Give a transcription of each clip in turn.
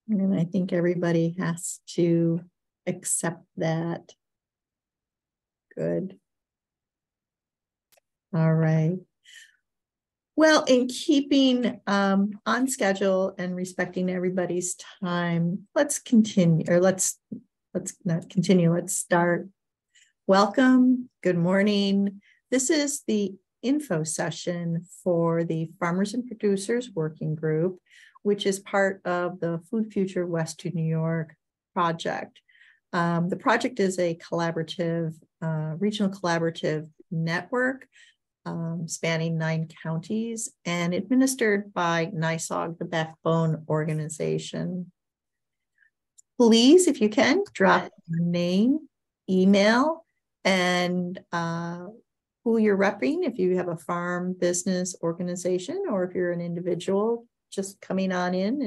And I think everybody has to accept that. Good. All right. Well, in keeping on schedule and respecting everybody's time, let's continue, or let's not continue, let's start. Welcome. Good morning. This is the info session for the Farmers and Producers Working Group, which is part of the Food Future Western New York project. The project is a collaborative, regional collaborative network spanning 9 counties and administered by NYSOG, the backbone organization. Please, if you can, drop your name, email, and who you're repping, if you have a farm, business, organization, or if you're an individual just coming on in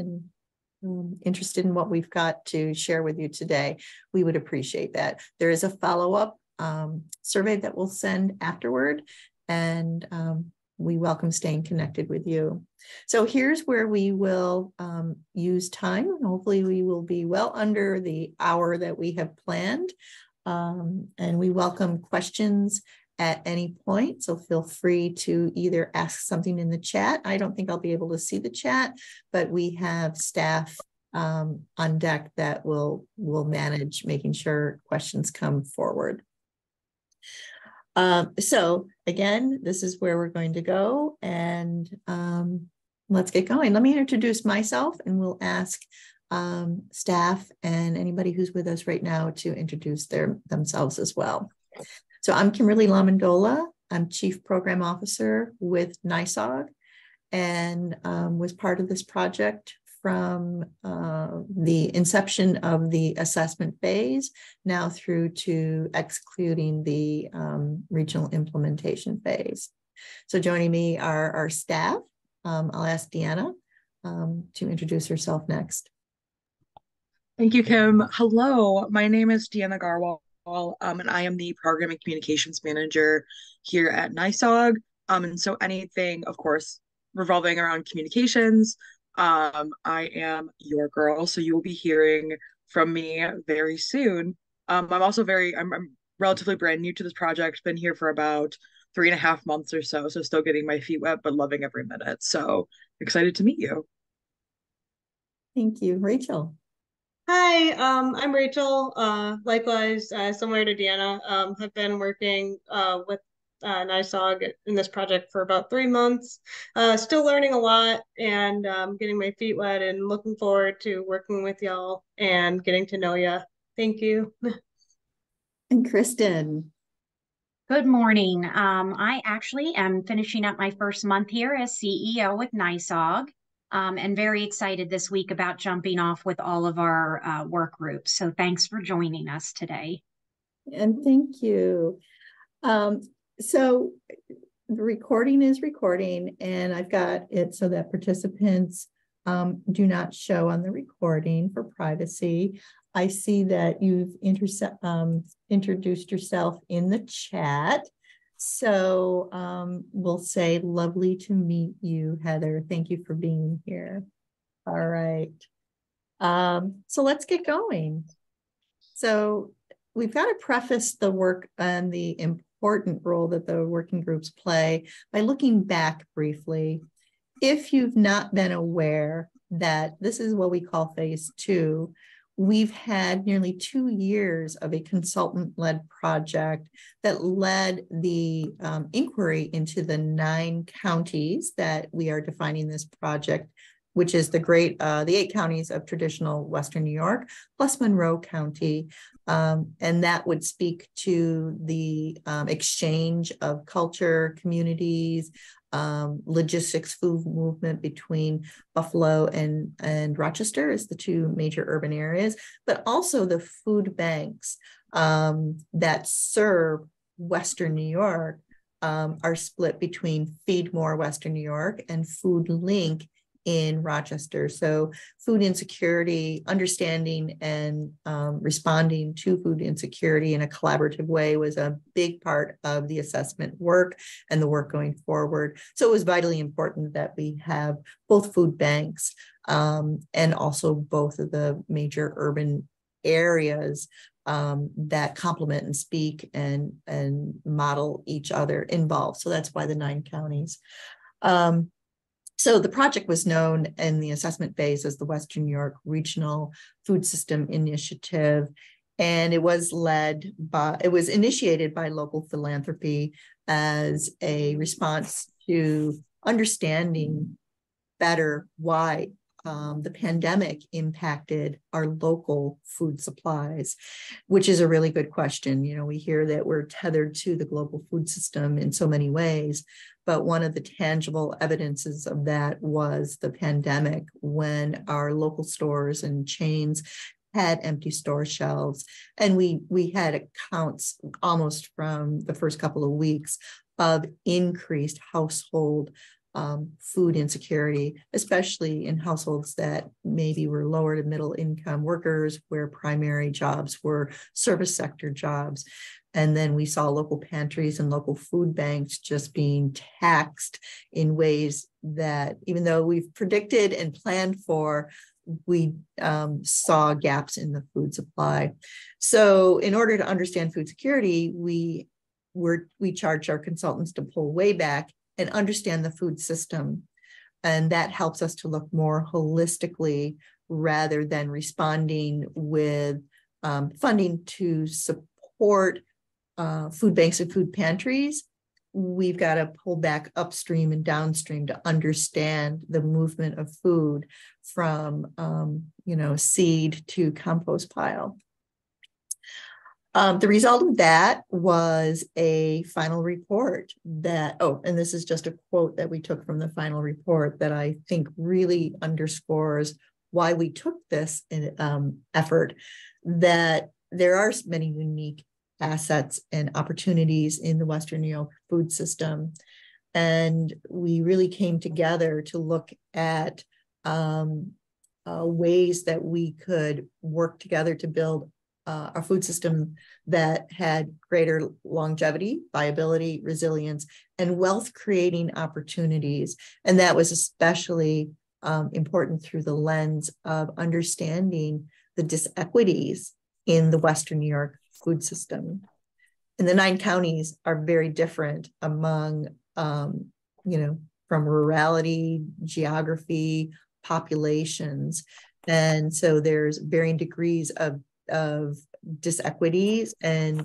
and interested in what we've got to share with you today, we would appreciate that. There is a follow-up survey that we'll send afterward, and we welcome staying connected with you. So here's where we will use time, and hopefully we will be well under the hour that we have planned. And we welcome questions at any point. So feel free to either ask something in the chat. I don't think I'll be able to see the chat, but we have staff on deck that will manage making sure questions come forward. So again, this is where we're going to go, and let's get going. Let me introduce myself, and we'll ask staff and anybody who's with us right now to introduce themselves as well. So I'm Kimberly Lamondola. I'm Chief Program Officer with NYSOG, and was part of this project from the inception of the assessment phase now through to excluding the regional implementation phase. So joining me are our staff. I'll ask Deanna to introduce herself next. Thank you, Kim. Hello, my name is Deanna Garwal, and I am the Program and Communications Manager here at NYSOG. And so anything, of course, revolving around communications, I am your girl, so you will be hearing from me very soon. I'm relatively brand new to this project, been here for about 3.5 months or so, so still getting my feet wet, but loving every minute. So excited to meet you. Thank you. Rachel. Hi, I'm Rachel. Likewise, similar to Deanna, have been working with NYSOG in this project for about 3 months. Still learning a lot and getting my feet wet, and looking forward to working with y'all and getting to know you. Thank you. And Kristen. Good morning. I actually am finishing up my first month here as CEO with NYSOG. And very excited this week about jumping off with all of our work groups. So thanks for joining us today. And thank you. So the recording is recording, and I've got it so that participants do not show on the recording for privacy. I see that you've introduced yourself in the chat. So we'll say, lovely to meet you, Heather. Thank you for being here. All right. So let's get going. So we've got to preface the work and the important role that the working groups play by looking back briefly. If you've not been aware that this is what we call phase 2, we've had nearly 2 years of a consultant-led project that led the inquiry into the 9 counties that we are defining this project, which is the 8 counties of traditional Western New York, plus Monroe County. And that would speak to the exchange of culture, communities, logistics, food movement between Buffalo and Rochester as the 2 major urban areas, but also the food banks that serve Western New York are split between Feed More Western New York and Food Link in Rochester. So food insecurity, understanding and responding to food insecurity in a collaborative way was a big part of the assessment work and the work going forward. So it was vitally important that we have both food banks and also both of the major urban areas that complement and speak and model each other involved. So that's why the 9 counties. So the project was known in the assessment phase as the Western New York Regional Food System Initiative. And it was initiated by local philanthropy as a response to understanding better why the pandemic impacted our local food supplies, which is a really good question. You know, we hear that we're tethered to the global food system in so many ways, but one of the tangible evidences of that was the pandemic, when our local stores and chains had empty store shelves. And we had accounts almost from the first couple of weeks of increased household food insecurity, especially in households that maybe were lower to middle income workers, where primary jobs were service sector jobs. And then we saw local pantries and local food banks just being taxed in ways that, even though we've predicted and planned for, we saw gaps in the food supply. So in order to understand food security, we charged our consultants to pull way back and understand the food system. And that helps us to look more holistically rather than responding with funding to support food banks and food pantries. We've got to pull back upstream and downstream to understand the movement of food from, seed to compost pile. The result of that was a final report that, and this is just a quote that we took from the final report that I think really underscores why we took this effort, that there are many unique assets and opportunities in the Western New York food system. And we really came together to look at ways that we could work together to build a food system that had greater longevity, viability, resilience, and wealth creating opportunities. And that was especially important through the lens of understanding the disequities in the Western New York food system. And the 9 counties are very different among, from rurality, geography, populations. And so there's varying degrees of disequities and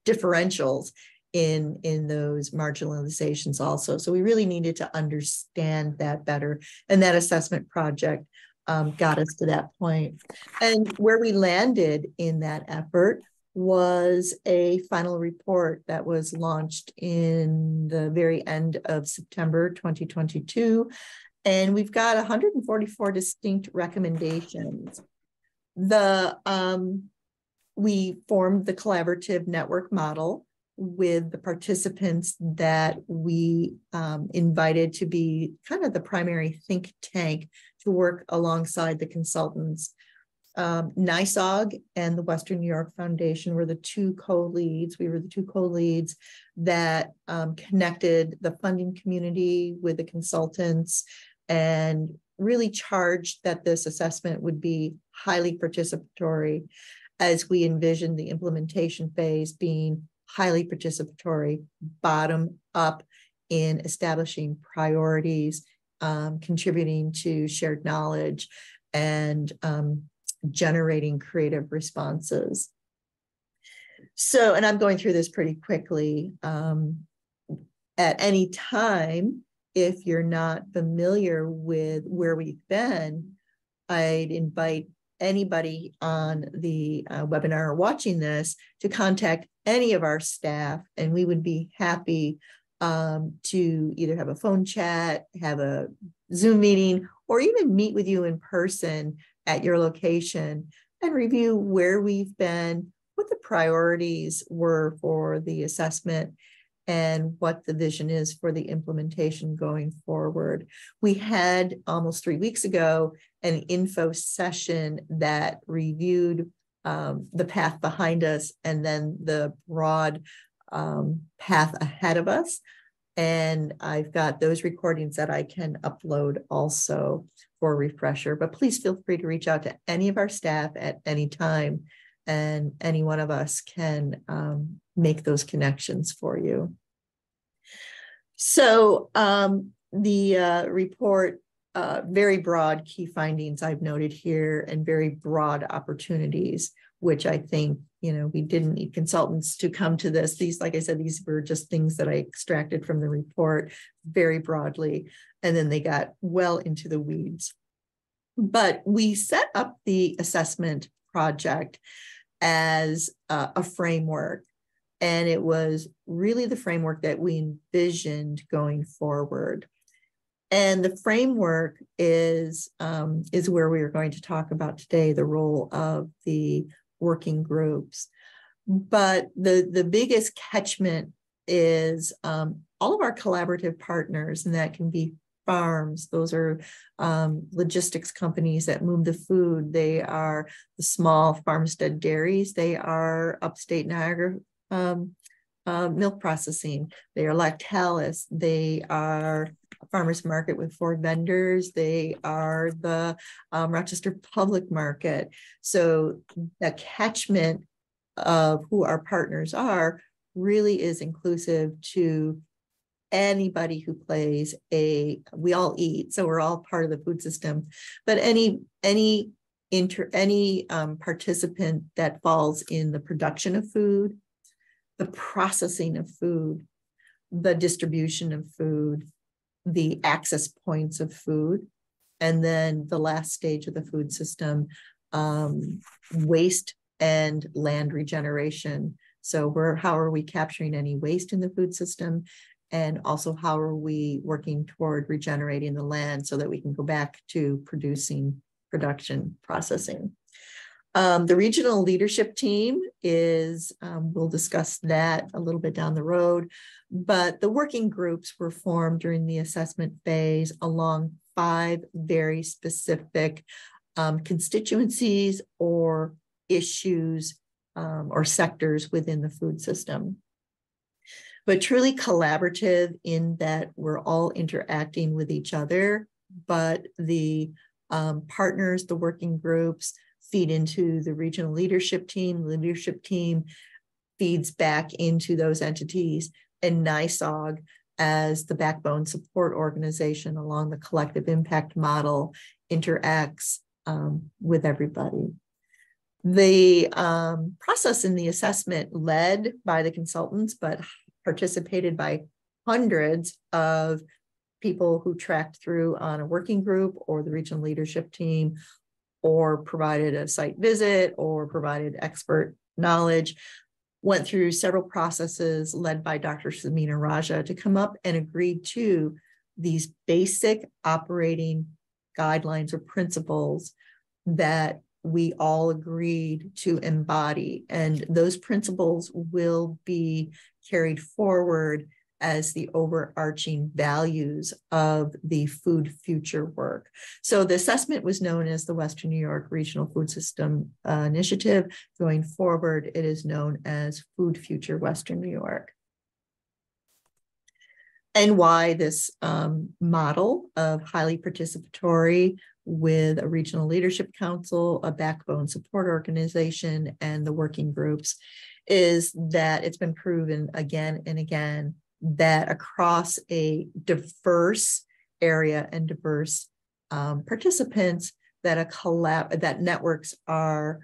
differentials in those marginalizations also. So we really needed to understand that better. And that assessment project got us to that point. And where we landed in that effort was a final report that was launched in the very end of September 2022. And we've got 144 distinct recommendations. We formed the collaborative network model with the participants that we invited to be kind of the primary think tank to work alongside the consultants. NYSOG and the Western New York Foundation were the 2 co-leads. We were the 2 co-leads that connected the funding community with the consultants and really charged that this assessment would be highly participatory, as we envisioned the implementation phase being highly participatory, bottom up, in establishing priorities, contributing to shared knowledge, and generating creative responses. So, and I'm going through this pretty quickly. At any time, if you're not familiar with where we've been, I'd invite anybody on the webinar or watching this to contact any of our staff, and we would be happy to either have a phone chat, have a Zoom meeting, or even meet with you in person at your location and review where we've been, what the priorities were for the assessment, and what the vision is for the implementation going forward. We had almost 3 weeks ago an info session that reviewed the path behind us and then the broad path ahead of us. And I've got those recordings that I can upload also for a refresher, but please feel free to reach out to any of our staff at any time, and any one of us can make those connections for you. So the report, very broad key findings I've noted here, and very broad opportunities, which I think, we didn't need consultants to come to this. These, like I said, these were just things that I extracted from the report very broadly, and then they got well into the weeds. But we set up the assessment project as a framework, and it was really the framework that we envisioned going forward. And the framework is where we are going to talk about today, the role of the working groups. But the biggest catchment is all of our collaborative partners, and that can be farms. Those are logistics companies that move the food. They are the small farmstead dairies. They are upstate Niagara milk processing. They are Lactalis. They are a farmers market with 4 vendors. They are the Rochester Public Market. So the catchment of who our partners are really is inclusive to anybody who plays we all eat, so we're all part of the food system, but any participant that falls in the production of food, the processing of food, the distribution of food, the access points of food, and then the last stage of the food system, waste and land regeneration. So how are we capturing any waste in the food system? And also, how are we working toward regenerating the land so that we can go back to production, processing? The regional leadership team is, we'll discuss that a little bit down the road, but the working groups were formed during the assessment phase along 5 very specific constituencies or issues or sectors within the food system. But truly collaborative in that we're all interacting with each other, but the partners, the working groups, feed into the regional leadership team. The leadership team feeds back into those entities, and NYSOG as the backbone support organization along the collective impact model interacts with everybody. The process in the assessment led by the consultants, but participated by hundreds of people who tracked through on a working group or the regional leadership team, or provided a site visit or provided expert knowledge, went through several processes led by Dr. Samina Raja to come up and agree to these basic operating guidelines or principles that we all agreed to embody. And those principles will be carried forward as the overarching values of the food future work. So the assessment was known as the Western New York Regional Food System Initiative. Going forward, it is known as Food Future Western New York. And why this model of highly participatory with a regional leadership council, a backbone support organization, and the working groups is that it's been proven again and again that across a diverse area and diverse participants, that networks are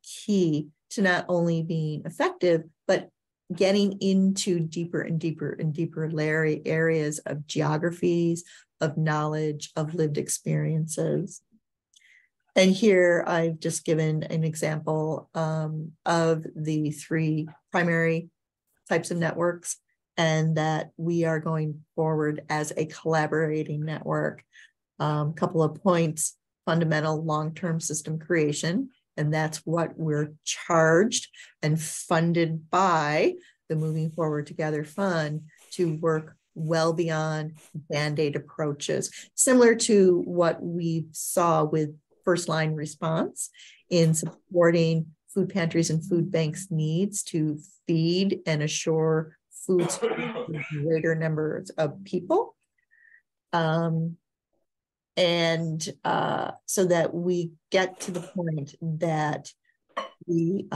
key to not only being effective, but getting into deeper and deeper and deeper areas of geographies, of knowledge, of lived experiences. And here I've just given an example of the 3 primary types of networks, and that we are going forward as a collaborating network. Couple of points: fundamental long-term system creation, and that's what we're charged and funded by the Moving Forward Together Fund to work well beyond Band-Aid approaches, similar to what we saw with first line response in supporting food pantries and food banks' needs to feed and assure food security for greater numbers of people. So that we get to the point that we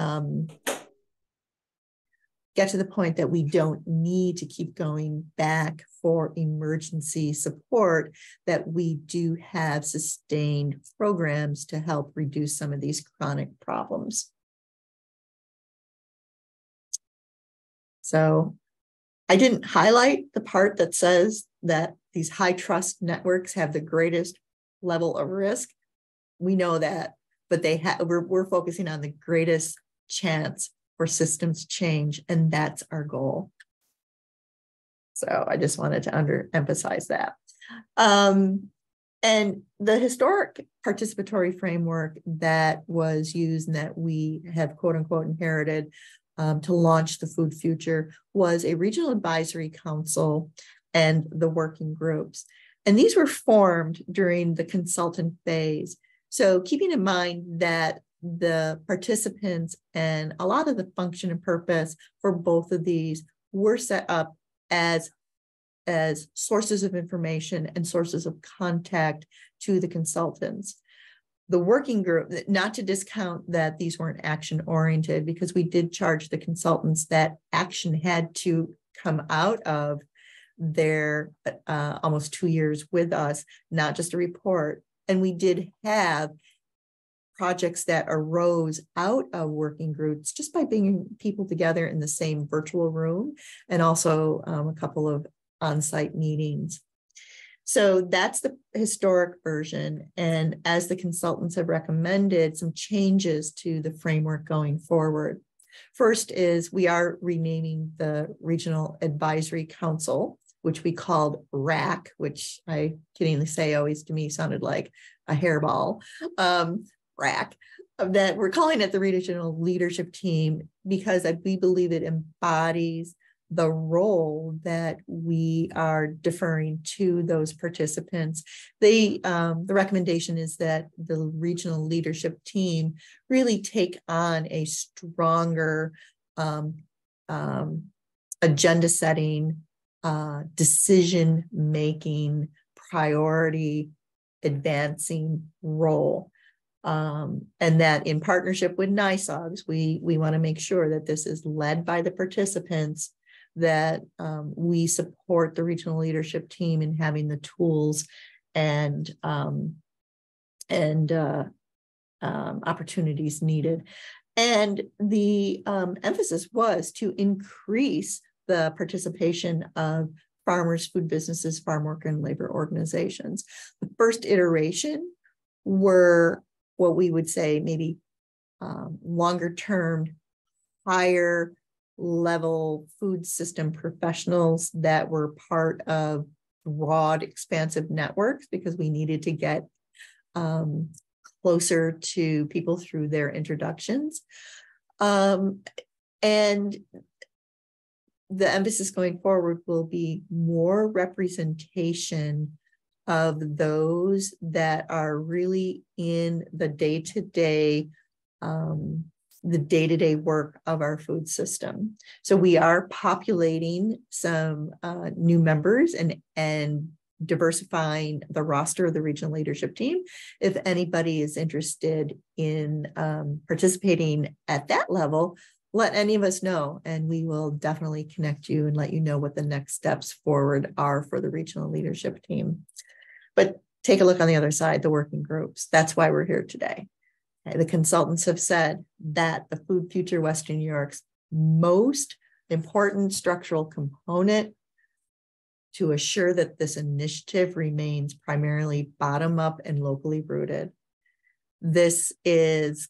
don't need to keep going back for emergency support, that we do have sustained programs to help reduce some of these chronic problems. So I didn't highlight the part that says that these high trust networks have the greatest level of risk. We know that, but we're focusing on the greatest chance for systems change, and that's our goal. So I just wanted to emphasize that. And the historic participatory framework that was used and that we have quote unquote inherited to launch the Food Future was a regional advisory council and the working groups. And these were formed during the consultant phase. So keeping in mind that the participants and a lot of the function and purpose for both of these were set up as sources of information and sources of contact to the consultants. The working group, not to discount that these weren't action oriented, because we did charge the consultants that action had to come out of their almost 2 years with us, not just a report. And we did have projects that arose out of working groups just by bringing people together in the same virtual room, and also a couple of on-site meetings. So that's the historic version. And as the consultants have recommended, some changes to the framework going forward. First is we are renaming the Regional Advisory Council, which we called RAC, which I kiddingly say always to me sounded like a hairball, RAC, that we're calling it the Regional Leadership Team because we believe it embodies the role that we are deferring to those participants. The recommendation is that the regional leadership team really take on a stronger agenda setting, decision-making, priority advancing role. And that in partnership with NYSOGS, we want to make sure that this is led by the participants, that we support the regional leadership team in having the tools and opportunities needed. And the emphasis was to increase the participation of farmers, food businesses, farm worker, and labor organizations. The first iteration were what we would say maybe longer term, higher level food system professionals that were part of broad, expansive networks because we needed to get closer to people through their introductions. And the emphasis going forward will be more representation of those that are really in the day-to-day work of our food system. So we are populating some new members and diversifying the roster of the regional leadership team. If anybody is interested in participating at that level, let any of us know, and we will definitely connect you and let you know what the next steps forward are for the regional leadership team. But take a look on the other side, the working groups. That's why we're here today. The consultants have said that the Food Future Western New York's most important structural component to assure that this initiative remains primarily bottom-up and locally rooted. This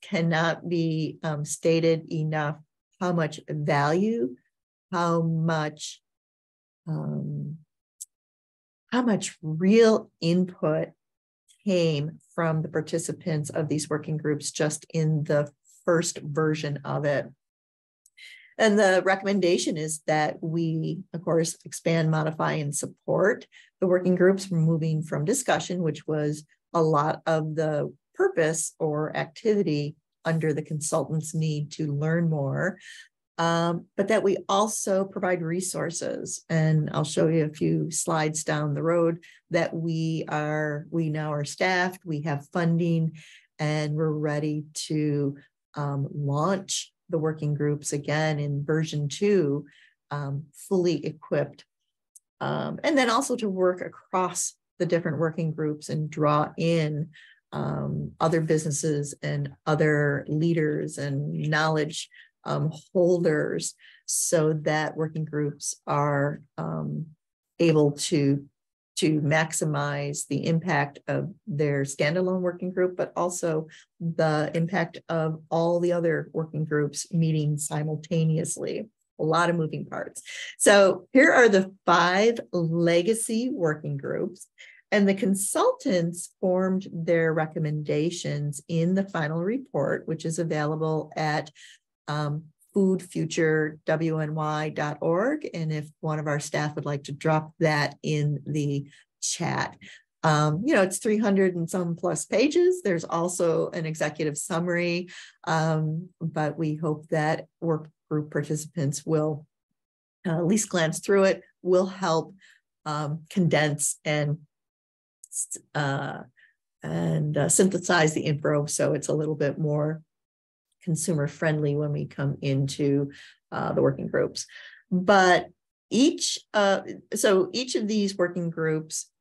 cannot be stated enough how much value, how much real input came from the participants of these working groups just in the first version of it. And the recommendation is that we, of course, expand, modify, and support the working groups, moving from discussion, which was a lot of the purpose or activity under the consultant's need to learn more, but that we also provide resources. And I'll show you a few slides down the road that we now are staffed, we have funding, and we're ready to launch the working groups again in version 2, fully equipped. And then also to work across the different working groups and draw in other businesses and other leaders and knowledge holders, so that working groups are able to maximize the impact of their standalone working group, but also the impact of all the other working groups meeting simultaneously. A lot of moving parts. So here are the 5 legacy working groups, and the consultants formed their recommendations in the final report, which is available at foodfuturewny.org. And if one of our staff would like to drop that in the chat. It's 300 and some plus pages. There's also an executive summary, but we hope that work group participants will at least glance through it, will help condense and synthesize the info, so it's a little bit more consumer friendly when we come into the working groups. But each of these working groups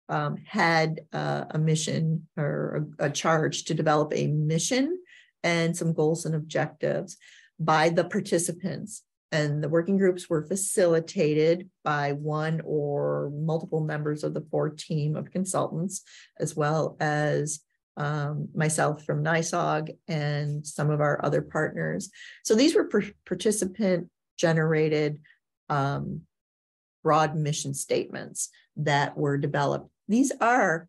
had a mission or a charge to develop a mission and some goals and objectives by the participants. And the working groups were facilitated by one or multiple members of the 4 team of consultants, as well as myself from NYSOG and some of our other partners. So these were participant generated broad mission statements that were developed. These are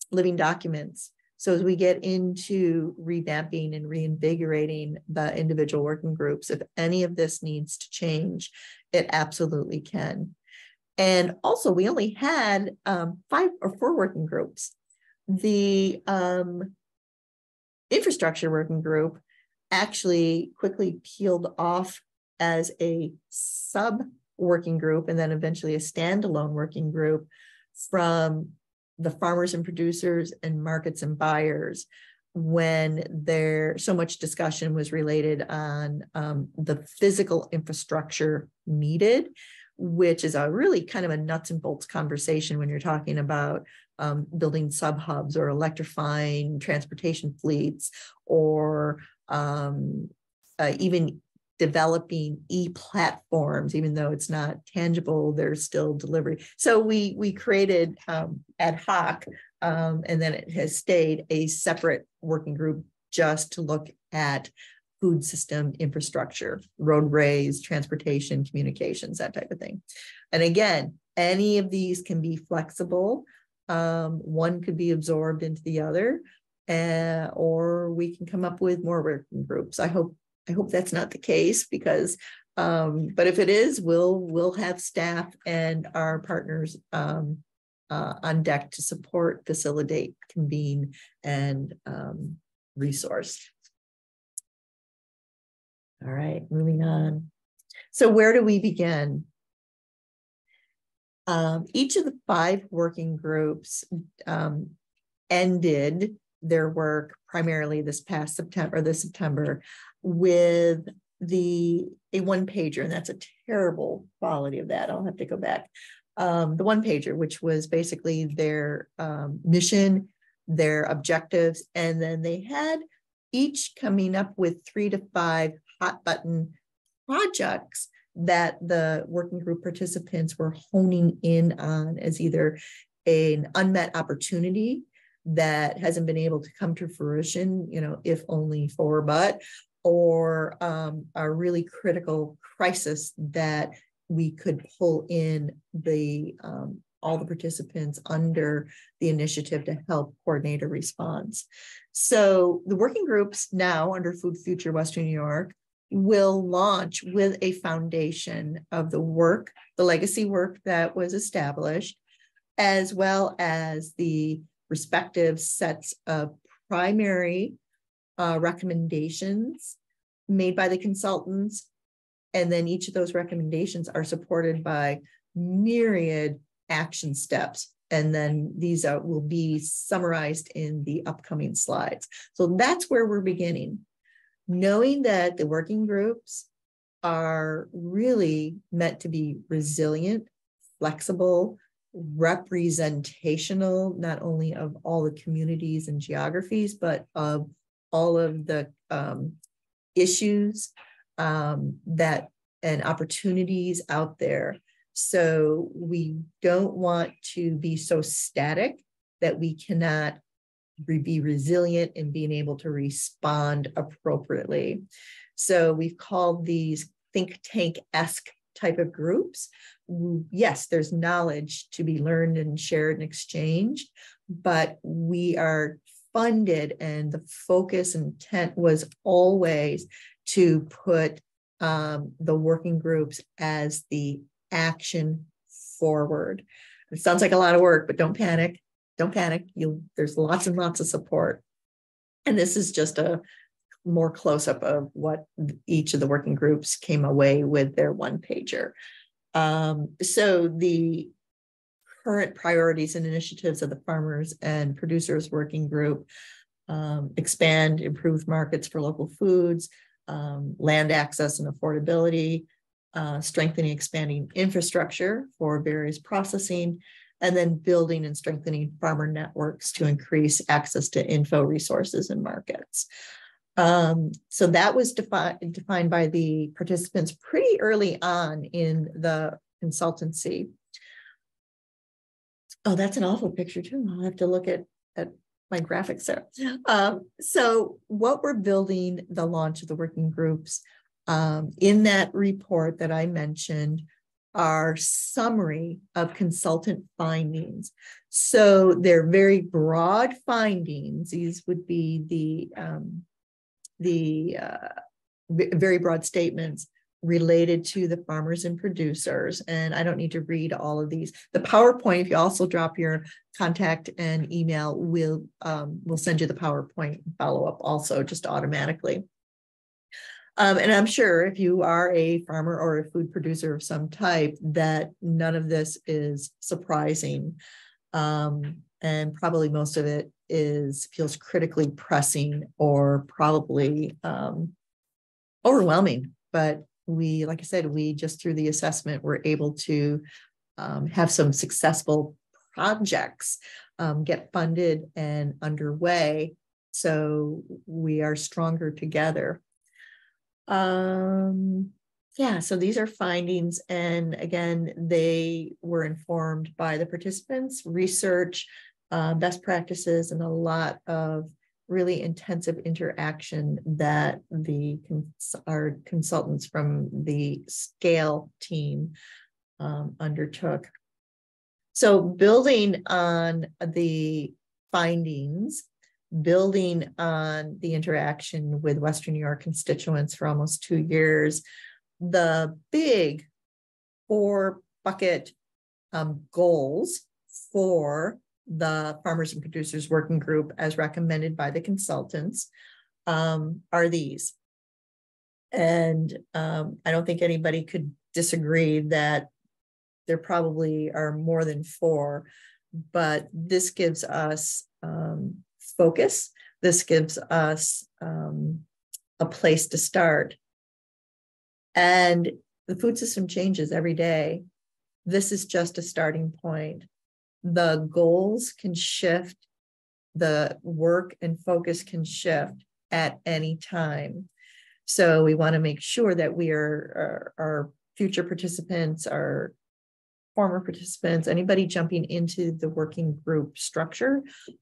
living documents. So as we get into revamping and reinvigorating the individual working groups, if any of this needs to change, it absolutely can. And also, we only had 5 or 4 working groups. The infrastructure working group actually quickly peeled off as a sub working group and then eventually a standalone working group from the farmers and producers and markets and buyers, when so much discussion was related on the physical infrastructure needed, which is a really kind of a nuts and bolts conversation when you're talking about building sub-hubs or electrifying transportation fleets, or even developing e-platforms. Even though it's not tangible, there's still delivery. So we created ad hoc, and then it has stayed a separate working group just to look at food system infrastructure, roadways, transportation, communications, that type of thing. And again, any of these can be flexible. One could be absorbed into the other, or we can come up with more working groups. I hope that's not the case, because but if it is, we'll have staff and our partners on deck to support, facilitate, convene, and resource. All right, moving on. So where do we begin? Each of the 5 working groups ended their work primarily this September with a 1-pager, and that's a terrible quality of that. I'll have to go back. The 1-pager, which was basically their mission, their objectives, and then they had each coming up with 3 to 5 hot button projects that the working group participants were honing in on as either an unmet opportunity that hasn't been able to come to fruition, if only for but, or a really critical crisis that we could pull in all the participants under the initiative to help coordinate a response. So the working groups now under Food Future Western New York will launch with a foundation of the work, the legacy work that was established, as well as the respective sets of primary recommendations made by the consultants. And then each of those recommendations are supported by myriad action steps. And then these will be summarized in the upcoming slides. So that's where we're beginning. Knowing that the working groups are really meant to be resilient, flexible, representational, not only of all the communities and geographies, but of all of the issues that and opportunities out there. So we don't want to be so static that we cannot be resilient in being able to respond appropriately. So we've called these think tank-esque type of groups. Yes, there's knowledge to be learned and shared and exchanged, but we are funded, and the focus and intent was always to put the working groups as the action forward. It sounds like a lot of work, but don't panic. Don't panic. There's lots and lots of support. And this is just a more close-up of what each of the working groups came away with their one-pager. So the current priorities and initiatives of the Farmers and Producers Working Group: expand, improve markets for local foods, land access and affordability, strengthening, expanding infrastructure for various processing, and then building and strengthening farmer networks to increase access to info resources and markets. So that was defined by the participants pretty early on in the consultancy. Oh, that's an awful picture too. I'll have to look at my graphics there. So what we're building, the launch of the working groups, in that report that I mentioned, are summary of consultant findings. So they're very broad findings. These would be the very broad statements related to the farmers and producers. And I don't need to read all of these. The PowerPoint, if you also drop your contact and email, we'll send you the PowerPoint follow-up also just automatically. And I'm sure if you are a farmer or a food producer of some type, that none of this is surprising. And probably most of it feels critically pressing or probably overwhelming. But we, like I said, we just through the assessment were able to have some successful projects get funded and underway. So we are stronger together. Yeah, so these are findings, and again, they were informed by the participants, research, best practices, and a lot of really intensive interaction that our consultants from the SCALE team undertook. So building on the findings, building on the interaction with Western New York constituents for almost 2 years, the big 4-bucket goals for the Farmers and Producers Working Group, as recommended by the consultants, are these. And I don't think anybody could disagree that there probably are more than 4, but this gives us focus. This gives us a place to start. And the food system changes every day. This is just a starting point. The goals can shift, the work and focus can shift at any time. So we want to make sure that we our future participants, our former participants, anybody jumping into the working group structure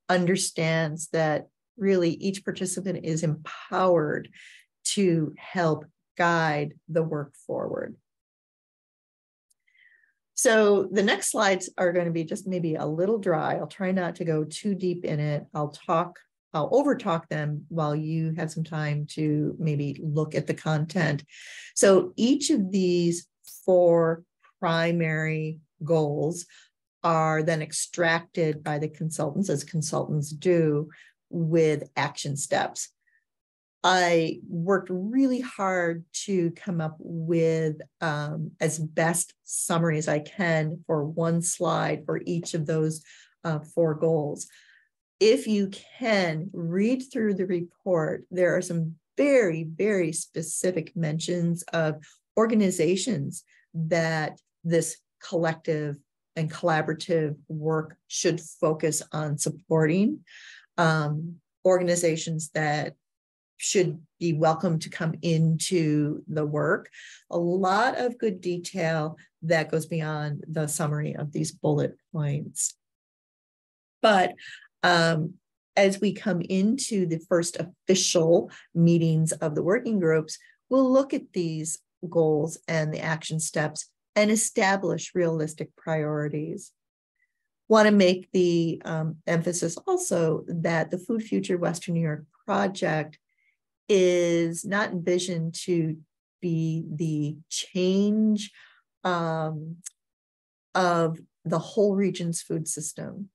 understands that really each participant is empowered to help guide the work forward. So the next slides are going to be just maybe a little dry. I'll try not to go too deep in it. I'll talk I'll overtalk them while you have some time to maybe look at the content. So each of these 4 primary goals are then extracted by the consultants, as consultants do, with action steps. I worked really hard to come up with as best summary as I can for one slide for each of those 4 goals. If you can read through the report, there are some very, very specific mentions of organizations that this collective and collaborative work should focus on supporting, organizations that should be welcome to come into the work. A lot of good detail that goes beyond the summary of these bullet points. But as we come into the first official meetings of the working groups, we'll look at these goals and the action steps and establish realistic priorities. Want to make the emphasis also that the Food Future Western New York project is not envisioned to be the change of the whole region's food system.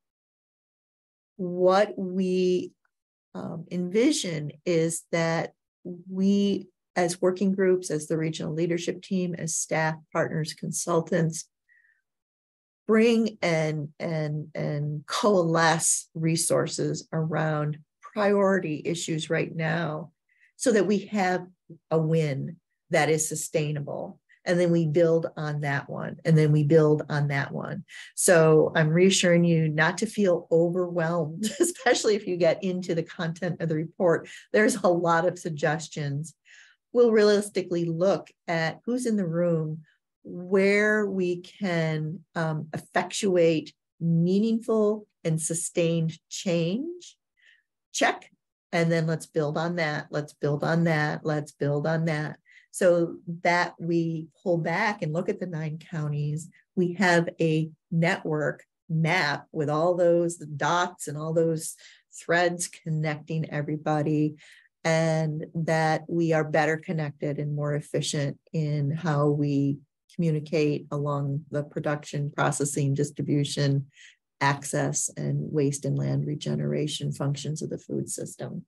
What we envision is that we, as working groups, as the regional leadership team, as staff, partners, consultants, bring and coalesce resources around priority issues right now so that we have a win that is sustainable. And then we build on that one, and then we build on that one. So I'm reassuring you not to feel overwhelmed, especially if you get into the content of the report. There's a lot of suggestions. We'll realistically look at who's in the room, where we can effectuate meaningful and sustained change. Check. And then let's build on that. Let's build on that. Let's build on that. So that we pull back and look at the 9 counties. We have a network map with all those dots and all those threads connecting everybody, and that we are better connected and more efficient in how we communicate along the production, processing, distribution, access, and waste and land regeneration functions of the food system.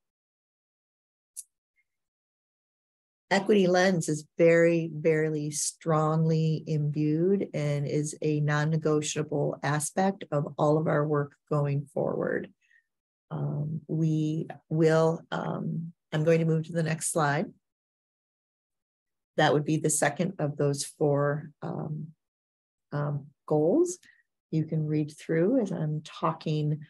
Equity lens is very, very strongly imbued and is a non-negotiable aspect of all of our work going forward. We will, I'm going to move to the next slide. That would be the second of those 4 goals. You can read through as I'm talking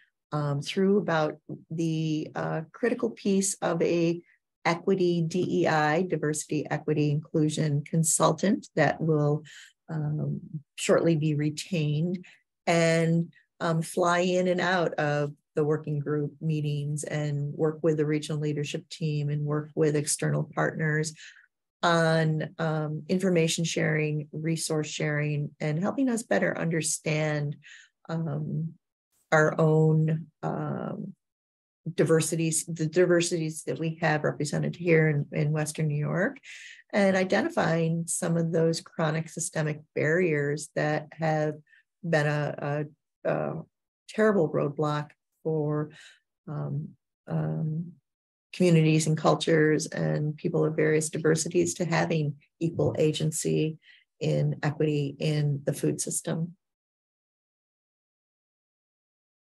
through about the critical piece of a equity DEI, diversity, equity, inclusion consultant that will shortly be retained and fly in and out of the working group meetings and work with the regional leadership team and work with external partners on information sharing, resource sharing, and helping us better understand our own diversities, the diversities that we have represented here in Western New York, and identifying some of those chronic systemic barriers that have been a terrible roadblock for communities and cultures and people of various diversities to having equal agency in equity in the food system.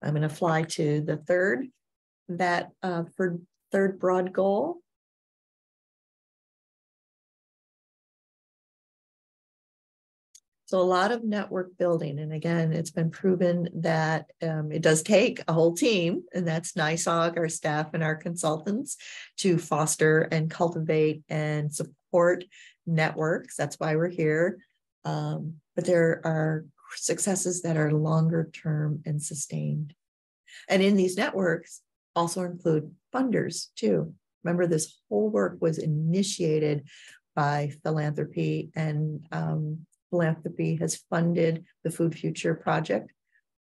I'm going to fly to the third broad goal. So a lot of network building. And again, it's been proven that it does take a whole team, and that's NYSOG, our staff and our consultants, to foster and cultivate and support networks. That's why we're here. But there are successes that are longer term and sustained. And in these networks also include funders too. Remember, this whole work was initiated by philanthropy, and philanthropy has funded the Food Future project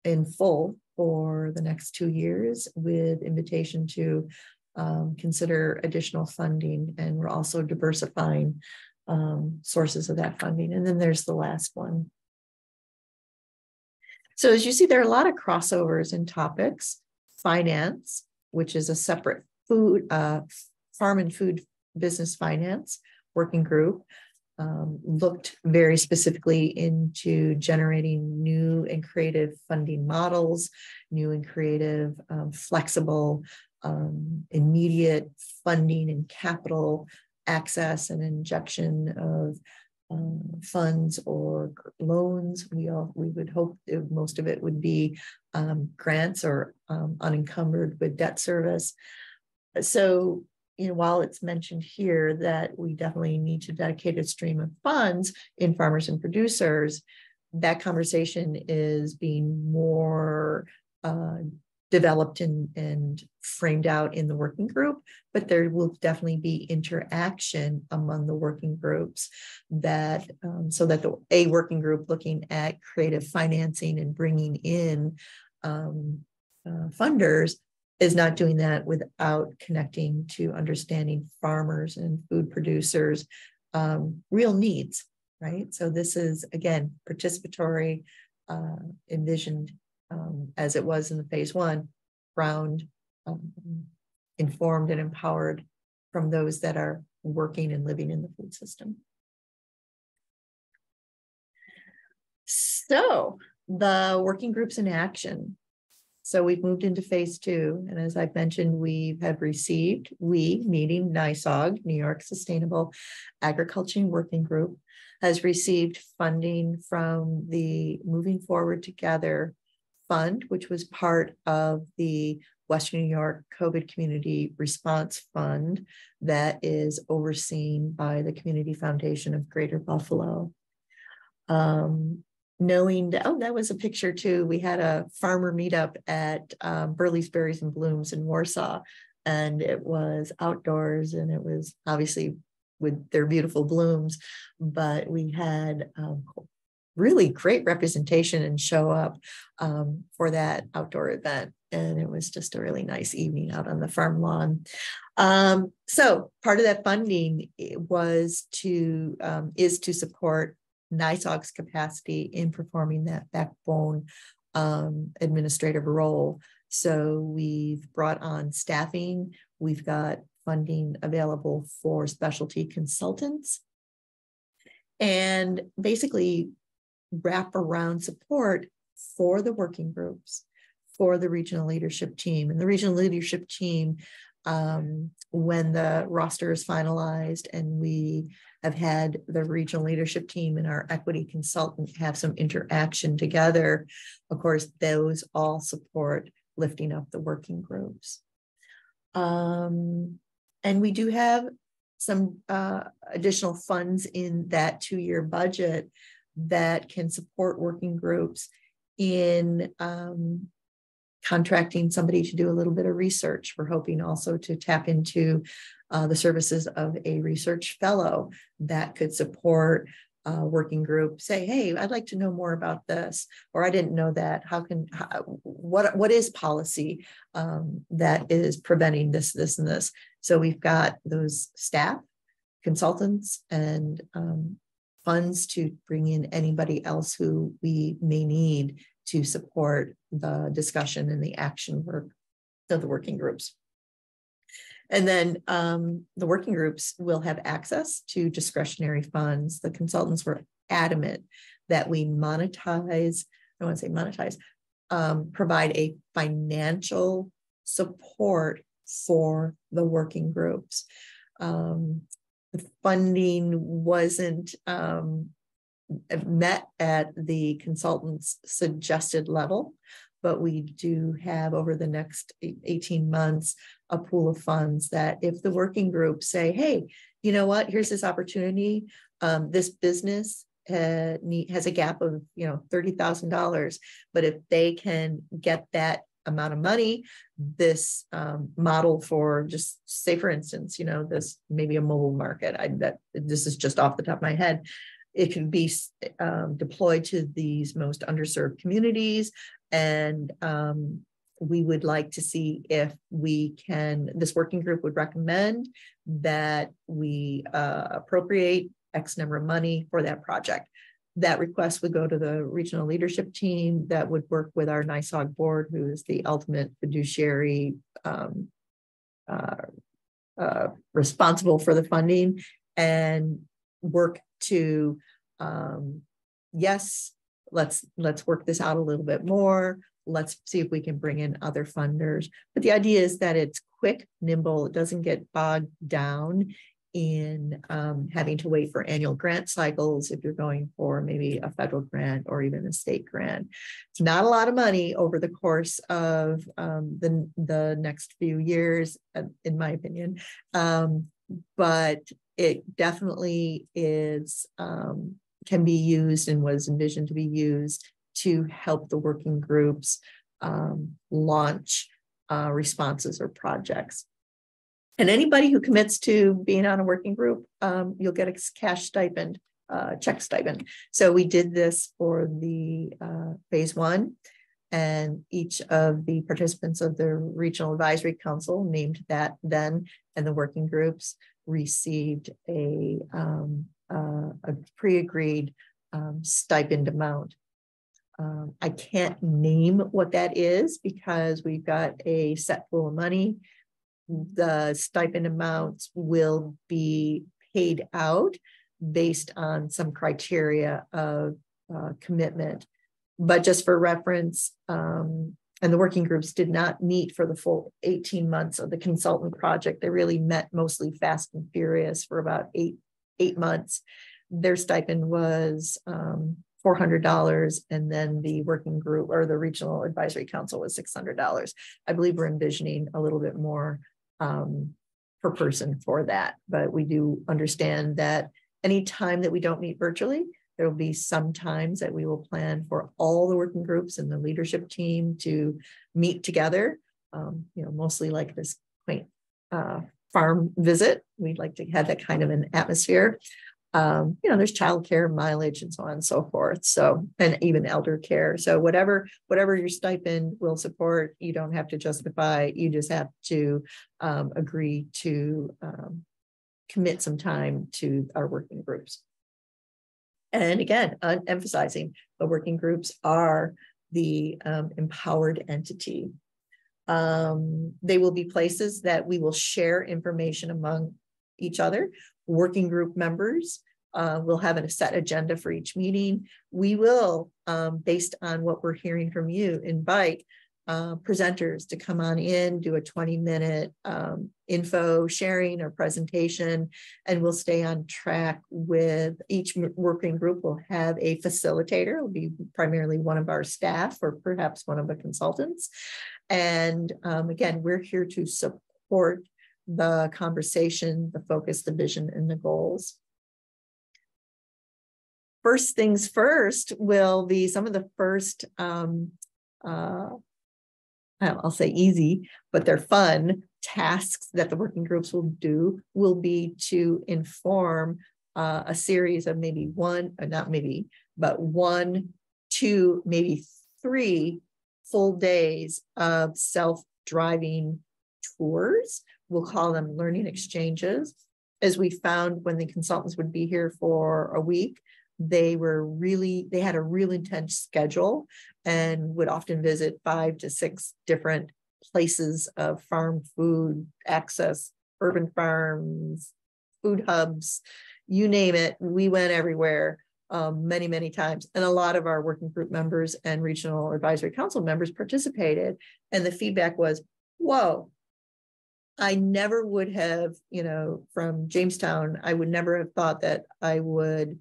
in full for the next 2 years with invitation to consider additional funding. And we're also diversifying sources of that funding. And then there's the last one. So as you see, there are a lot of crossovers in topics. Finance, which is a separate food, farm and food business finance working group, looked very specifically into generating new and creative funding models, new and creative, flexible, immediate funding and capital access and injection of funds or loans. We would hope that most of it would be grants or unencumbered with debt service. So, while it's mentioned here that we definitely need to dedicate a stream of funds in farmers and producers, that conversation is being more developed and framed out in the working group, but there will definitely be interaction among the working groups that so that a working group looking at creative financing and bringing in funders is not doing that without connecting to understanding farmers and food producers' real needs, right? So this is, again, participatory, envisioned as it was in the phase one, ground, informed and empowered from those that are working and living in the food system. So the working groups in action. So we've moved into phase two. And as I've mentioned, we have received, meaning NYSOG, New York Sustainable Agriculture Working Group, has received funding from the Moving Forward Together Fund, which was part of the Western New York COVID Community Response Fund that is overseen by the Community Foundation of Greater Buffalo. Knowing that, that was a picture too. We had a farmer meetup at Burley's Berries and Blooms in Warsaw, and it was outdoors, and it was obviously with their beautiful blooms, but we had really great representation and show up for that outdoor event. And it was just a really nice evening out on the farm lawn. So part of that funding was is to support NYSOG's capacity in performing that backbone administrative role. So we've brought on staffing. We've got funding available for specialty consultants, and basically wraparound support for the working groups, for the regional leadership team. And the regional leadership team, when the roster is finalized and we have had the regional leadership team and our equity consultant have some interaction together, of course, those all support lifting up the working groups. And we do have some additional funds in that 2-year budget that can support working groups in contracting somebody to do a little bit of research. We're hoping also to tap into the services of a research fellow that could support a working group. Say, hey, I'd like to know more about this, or I didn't know that. What is policy that is preventing this, this, and this? So we've got those staff, consultants, and funds to bring in anybody else who we may need to support the discussion and the action work of the working groups. And then the working groups will have access to discretionary funds. The consultants were adamant that we monetize, I want to say monetize, provide a financial support for the working groups. The funding wasn't met at the consultant's suggested level, but we do have over the next 18 months a pool of funds that if the working groups say, hey, you know what, here's this opportunity, this business has a gap of $30,000, but if they can get that amount of money, this model for, just say for instance, this maybe a mobile market, this is just off the top of my head, it can be deployed to these most underserved communities. And we would like to see if we can, this working group would recommend that we appropriate X number of money for that project. That request would go to the regional leadership team that would work with our NYSOG board, who is the ultimate fiduciary responsible for the funding, and work to, yes, let's work this out a little bit more. Let's see if we can bring in other funders. But the idea is that it's quick, nimble. It doesn't get bogged down in having to wait for annual grant cycles if you're going for maybe a federal grant or even a state grant. It's not a lot of money over the course of the next few years, in my opinion, but it definitely is can be used and was envisioned to be used to help the working groups launch responses or projects. And anybody who commits to being on a working group, you'll get a cash stipend, check stipend. So we did this for the phase 1, and each of the participants of the Regional Advisory Council, named that then, and the working groups received a pre-agreed stipend amount. I can't name what that is because we've got a set pool of money. The stipend amounts will be paid out based on some criteria of commitment. But just for reference, and the working groups did not meet for the full 18 months of the consultant project. They really met mostly fast and furious for about eight months. Their stipend was $400, and then the working group or the Regional Advisory Council was $600. I believe we're envisioning a little bit more per person for that, but we do understand that any time that we don't meet virtually, there will be some times that we will plan for all the working groups and the leadership team to meet together, mostly like this quaint farm visit. We'd like to have that kind of an atmosphere. There's childcare, mileage, and so on and so forth. So, and even elder care. So whatever your stipend will support, you don't have to justify. You just have to agree to commit some time to our working groups. And again, emphasizing the working groups are the empowered entity. They will be places that we will share information among each other. Working group members will have a set agenda for each meeting. We will, based on what we're hearing from you, invite presenters to come on in, do a 20-minute info sharing or presentation, and we'll stay on track with each working group. Will have a facilitator. It'll be primarily one of our staff or perhaps one of the consultants. And again, we're here to support the conversation, the focus, the vision, and the goals. First things first will be some of the first, I'll say easy, but they're fun tasks that the working groups will do will be to inform a series of maybe one, or not maybe, but 1, 2, maybe 3 full days of self-driving tours. We'll call them learning exchanges. As we found when the consultants would be here for a week, they had a really intense schedule and would often visit 5 to 6 different places of farm food access, urban farms, food hubs, you name it. We went everywhere many, many times. And a lot of our working group members and Regional Advisory Council members participated. And the feedback was, whoa, I never would have, from Jamestown, I would never have thought that I would,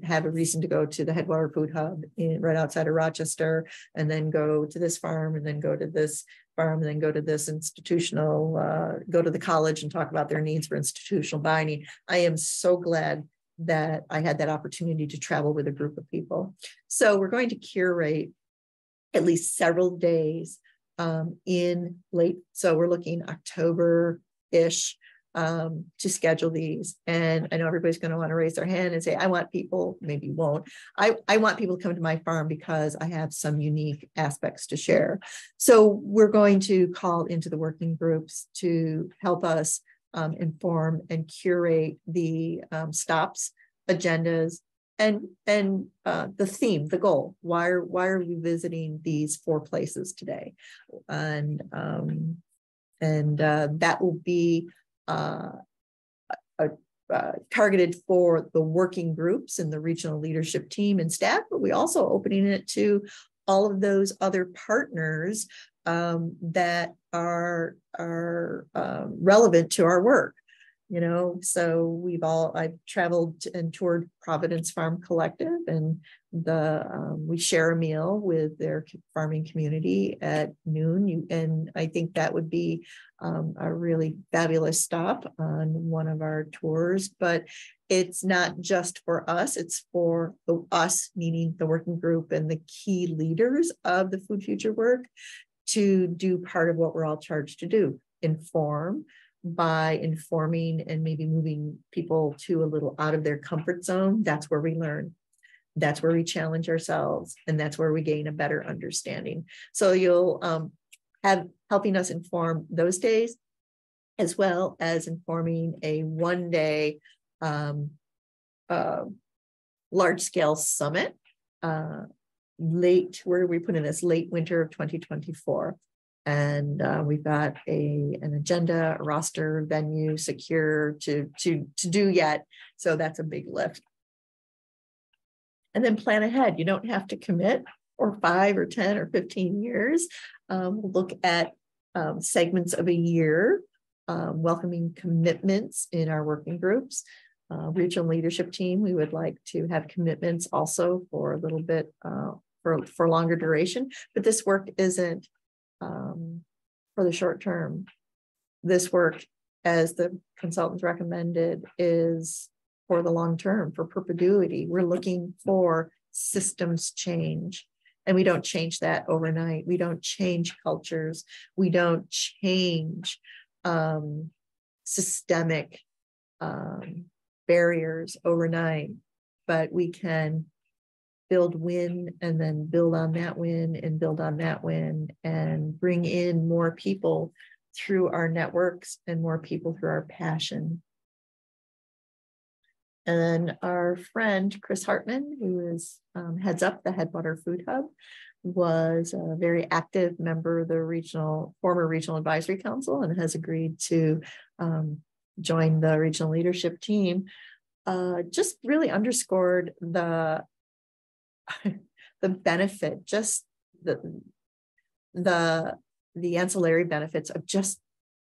have a reason to go to the Headwater Food Hub right outside of Rochester, and then go to this farm, and then go to this farm, and then go to this institutional, go to the college and talk about their needs for institutional dining. I am so glad that I had that opportunity to travel with a group of people. So we're going to curate at least several days in late, so we're looking October-ish to schedule these. And I know everybody's going to want to raise their hand and say, I want people, maybe you won't. I want people to come to my farm because I have some unique aspects to share. So we're going to call into the working groups to help us inform and curate the stops, agendas, and the theme, the goal. Why are we visiting these 4 places today? And that will be targeted for the working groups and the regional leadership team and staff, but we also opening it to all of those other partners that are relevant to our work. So I've traveled and toured Providence Farm Collective, and we share a meal with their farming community at noon. And I think that would be a really fabulous stop on one of our tours. But it's not just for us, it's for us, meaning the working group and the key leaders of the Food Future work, to do part of what we're all charged to do: inform, by informing and maybe moving people to a little out of their comfort zone. That's where we learn. That's where we challenge ourselves. And that's where we gain a better understanding. So you'll have helping us inform those days, as well as informing a 1-day large-scale summit where we put in this late winter of 2024. And we've got an agenda, a roster, venue secure to do yet. So that's a big lift. And then plan ahead. You don't have to commit for 5 or 10 or 15 years. We'll look at segments of a year, welcoming commitments in our working groups. Regional leadership team, we would like to have commitments also for a little bit for longer duration. But this work isn't for the short term. This work, as the consultants recommended, is for the long term, for perpetuity. We're looking for systems change, and we don't change that overnight. We don't change cultures. We don't change systemic barriers overnight, but we can build win and then build on that win and build on that win and bring in more people through our networks and more people through our passion. And then our friend, Chris Hartman, who heads up the Headwater Food Hub, was a very active member of the former Regional Advisory Council and has agreed to join the regional leadership team. Just really underscored the benefit, just the ancillary benefits of just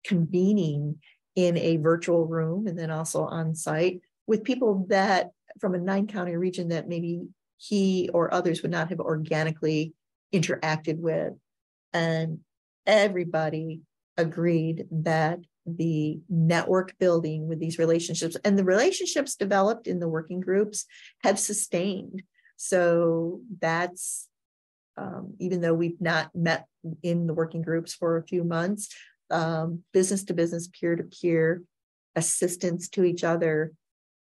convening in a virtual room and then also on site with people that from a 9-county region that maybe he or others would not have organically interacted with. And everybody agreed that the network building with these relationships and the relationships developed in the working groups have sustained. So that's, even though we've not met in the working groups for a few months, business to business, peer to peer, assistance to each other,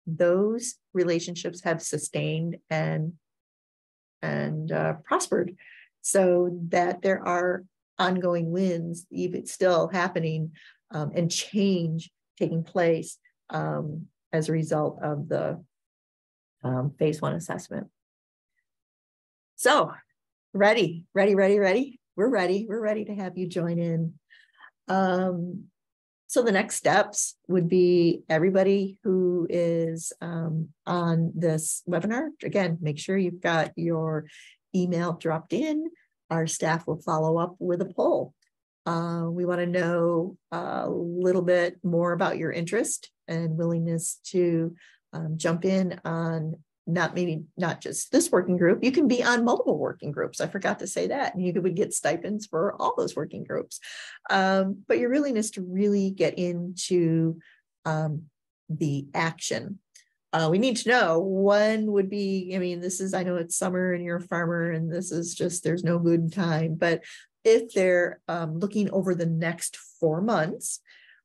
those relationships have sustained and prospered, so that there are ongoing wins, even still happening, and change taking place as a result of the phase 1 assessment. So ready. We're ready to have you join in. So the next steps would be everybody who is on this webinar. Again, make sure you've got your email dropped in. Our staff will follow up with a poll. We want to know a little bit more about your interest and willingness to jump in on not just this working group. You can be on multiple working groups. I forgot to say that. And you would get stipends for all those working groups. But your willingness to really get into the action. We need to know when would be, I know it's summer and you're a farmer and this is just, there's no good time. But if they're looking over the next 4 months,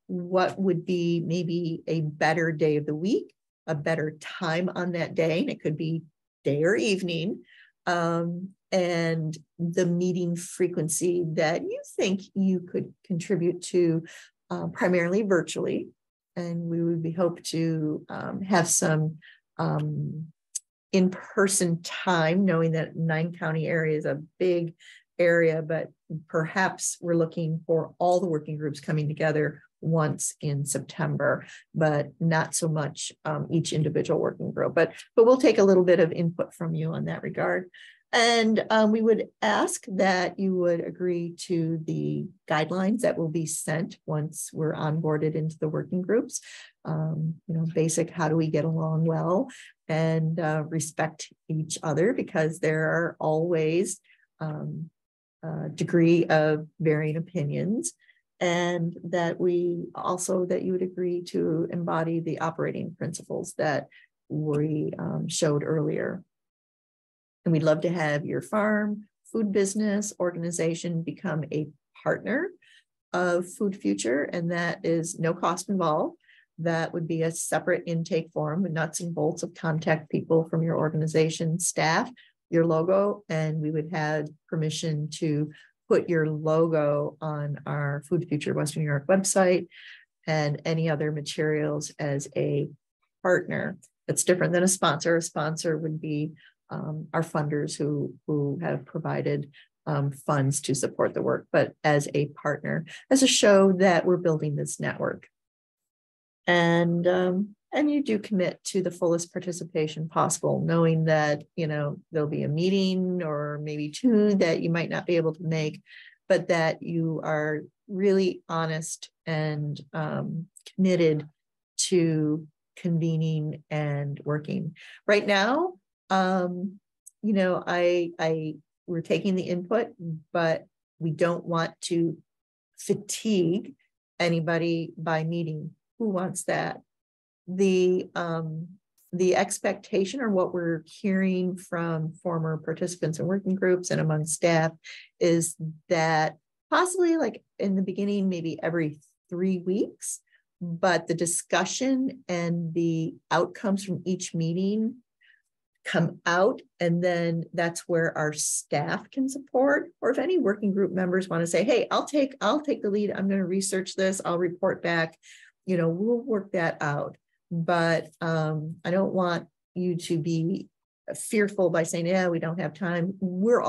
what would be maybe a better day of the week, a better time on that day, and it could be day or evening, and the meeting frequency that you think you could contribute to, primarily virtually. And we would hope to have some in-person time, knowing that 9-county area is a big area, but perhaps we're looking for all the working groups coming together once in September, but not so much each individual working group. But we'll take a little bit of input from you on that regard. And we would ask that you would agree to the guidelines that will be sent once we're onboarded into the working groups. Basic, how do we get along well and respect each other, because there are always a degree of varying opinions. And that you would agree to embody the operating principles that we showed earlier. And we'd love to have your farm, food business organization become a partner of Food Future, and that is no cost involved. That would be a separate intake form with nuts and bolts of contact people from your organization staff, your logo, and we would have permission to put your logo on our Food Future Western New York website and any other materials as a partner. That's different than a sponsor. A sponsor would be our funders who have provided funds to support the work, but as a partner, as a show that we're building this network. And you do commit to the fullest participation possible, knowing that, there'll be a meeting or maybe two that you might not be able to make, but that you are really honest and committed to convening and working. Right now, we're taking the input, but we don't want to fatigue anybody by meeting. Who wants that? The expectation, or what we're hearing from former participants in working groups and among staff, is that possibly like in the beginning, maybe every 3 weeks, but the discussion and the outcomes from each meeting come out, and then that's where our staff can support. Or if any working group members want to say, hey, I'll take the lead, I'm going to research this, I'll report back, we'll work that out. But I don't want you to be fearful by saying, yeah, we don't have time. We're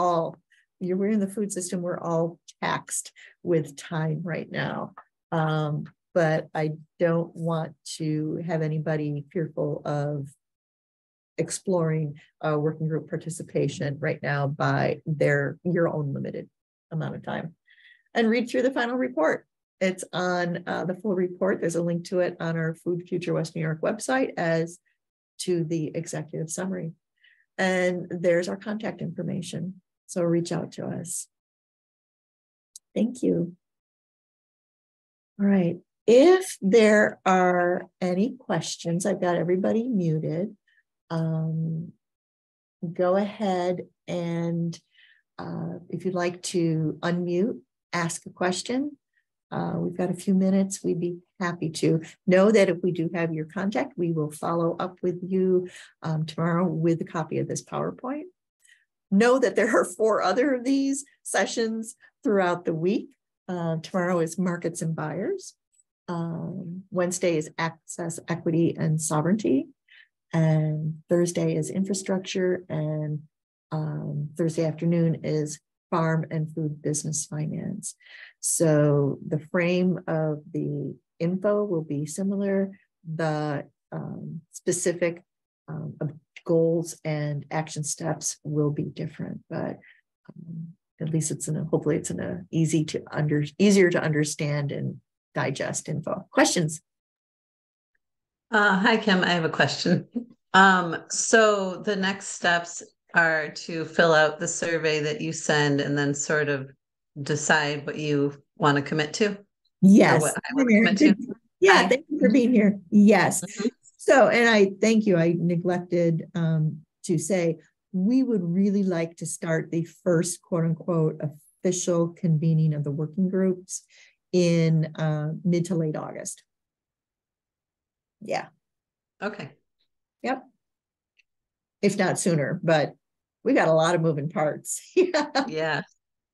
in the food system, we're all taxed with time right now. But I don't want to have anybody fearful of exploring working group participation right now by your own limited amount of time. And read through the final report. It's on the full report. There's a link to it on our Food Future West New York website, as to the executive summary. And there's our contact information. So reach out to us. Thank you. All right. If there are any questions, I've got everybody muted. Go ahead and if you'd like to unmute, ask a question. We've got a few minutes. We'd be happy to. Know that if we do have your contact, we will follow up with you tomorrow with a copy of this PowerPoint. Know that there are 4 other of these sessions throughout the week. Tomorrow is Markets and Buyers. Wednesday is Access, Equity, and Sovereignty. And Thursday is Infrastructure. And Thursday afternoon is Farm and Food Business Finance. So the frame of the info will be similar. The specific goals and action steps will be different, but at least hopefully it's easier to understand and digest info. Questions? Hi, Kim. I have a question. So the next steps are to fill out the survey that you send and then sort of decide what you want to commit to? Yes. What I want to commit to? Yeah, Hi. thank you for being here. Yes. Mm-hmm. So, and I thank you. I neglected to say, we would really like to start the first quote unquote official convening of the working groups in mid to late August. Yeah. Okay. Yep. If not sooner, but we got a lot of moving parts. Yeah. Yeah.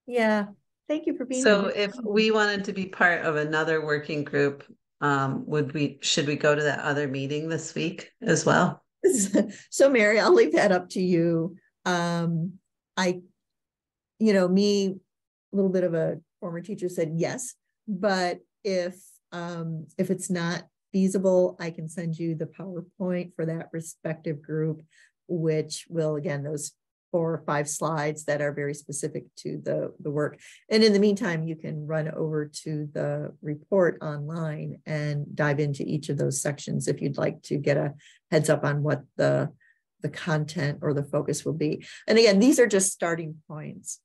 Yeah. Thank you for being So here. if we wanted to be part of another working group, should we go to that other meeting this week as well? So Mary, I'll leave that up to you. Me, a little bit of a former teacher, said yes, but if it's not feasible, I can send you the PowerPoint for that respective group, which will, again, those 4 or 5 slides that are very specific to the work. And in the meantime, you can run over to the report online and dive into each of those sections if you'd like to get a heads up on what the content or the focus will be. And again, these are just starting points.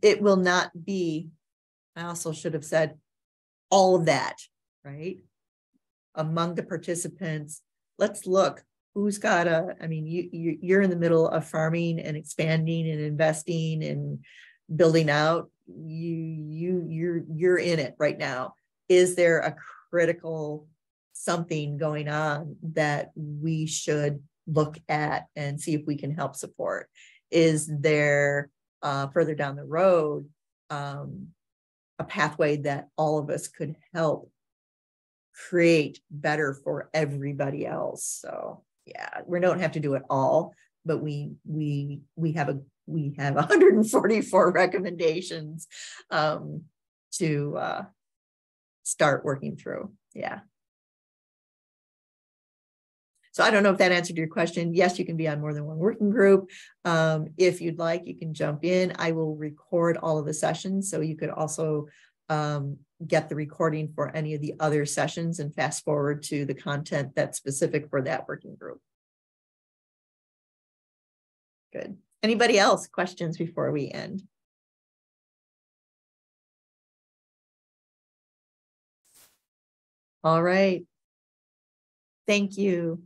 It will not be, I also should have said, all of that, right? Among the participants, let's look who's got you're in the middle of farming and expanding and investing and building out. You're in it right now. Is there a critical something going on that we should look at and see if we can help support? Is there further down the road a pathway that all of us could help create better for everybody else? So yeah, we don't have to do it all, but we have 144 recommendations to start working through. Yeah. So I don't know if that answered your question. Yes, you can be on more than one working group. If you'd like, you can jump in. I will record all of the sessions, so you could also get the recording for any of the other sessions and fast forward to the content that's specific for that working group. Good. Anybody else? Questions before we end? All right. Thank you.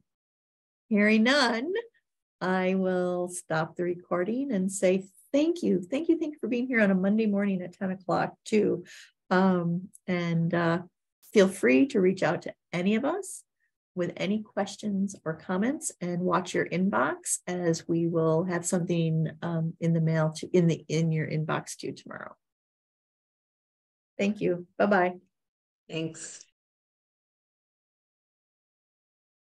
Hearing none, I will stop the recording and say thank you. Thank you for being here on a Monday morning at 10 o'clock too. Feel free to reach out to any of us with any questions or comments, and watch your inbox, as we will have something in the mail in your inbox too tomorrow. Thank you. Bye-bye. Thanks.